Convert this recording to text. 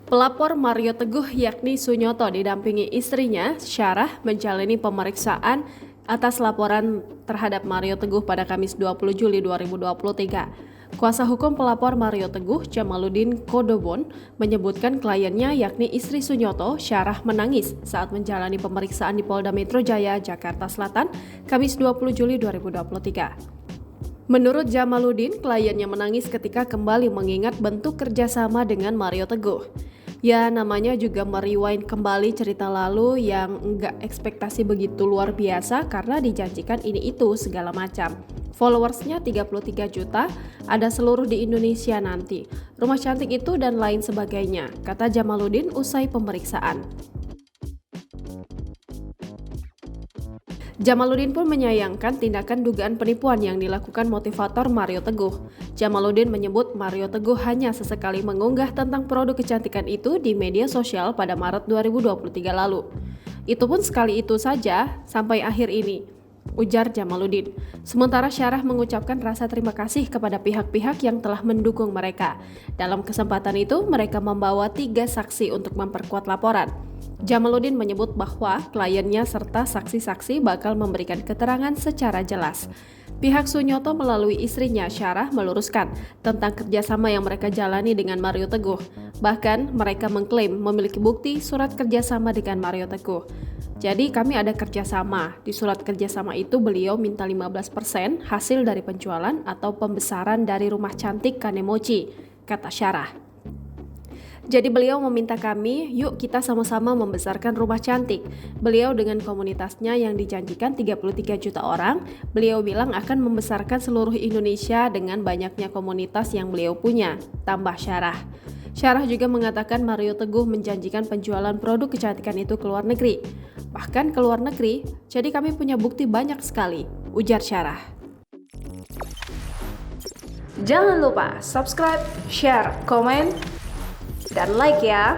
Pelapor Mario Teguh yakni Sunyoto didampingi istrinya Syarah menjalani pemeriksaan atas laporan terhadap Mario Teguh pada Kamis 20 Juli 2023. Kuasa hukum pelapor Mario Teguh, Jamaluddin Kodobon, menyebutkan kliennya yakni istri Sunyoto, Syarah, menangis saat menjalani pemeriksaan di Polda Metro Jaya, Jakarta Selatan, Kamis 20 Juli 2023. Menurut Jamaluddin, kliennya menangis ketika kembali mengingat bentuk kerjasama dengan Mario Teguh. Ya, namanya juga merewind kembali cerita lalu yang enggak ekspektasi begitu luar biasa karena dijanjikan ini itu segala macam. Followersnya 33 juta, ada seluruh di Indonesia nanti. Rumah cantik itu dan lain sebagainya, kata Jamaluddin usai pemeriksaan. Jamaluddin pun menyayangkan tindakan dugaan penipuan yang dilakukan motivator Mario Teguh. Jamaluddin menyebut Mario Teguh hanya sesekali mengunggah tentang produk kecantikan itu di media sosial pada Maret 2023 lalu. Itu pun sekali itu saja sampai akhir ini, ujar Jamaluddin. Sementara Syarah mengucapkan rasa terima kasih kepada pihak-pihak yang telah mendukung mereka. Dalam kesempatan itu, mereka membawa 3 saksi untuk memperkuat laporan. Jamaluddin menyebut bahwa kliennya serta saksi-saksi bakal memberikan keterangan secara jelas. Pihak Sunyoto melalui istrinya Syarah meluruskan tentang kerjasama yang mereka jalani dengan Mario Teguh. Bahkan mereka mengklaim memiliki bukti surat kerjasama dengan Mario Teguh. Jadi kami ada kerjasama. Di surat kerjasama itu beliau minta 15% hasil dari penjualan atau pembesaran dari rumah cantik Kanemochi, kata Syarah. Jadi beliau meminta kami, yuk kita sama-sama membesarkan rumah cantik. Beliau dengan komunitasnya yang dijanjikan 33 juta orang, beliau bilang akan membesarkan seluruh Indonesia dengan banyaknya komunitas yang beliau punya, tambah Syarah. Syarah juga mengatakan Mario Teguh menjanjikan penjualan produk kecantikan itu ke luar negeri. Bahkan ke luar negeri, jadi kami punya bukti banyak sekali, ujar Syarah. Jangan lupa subscribe, share, komen, dan like ya.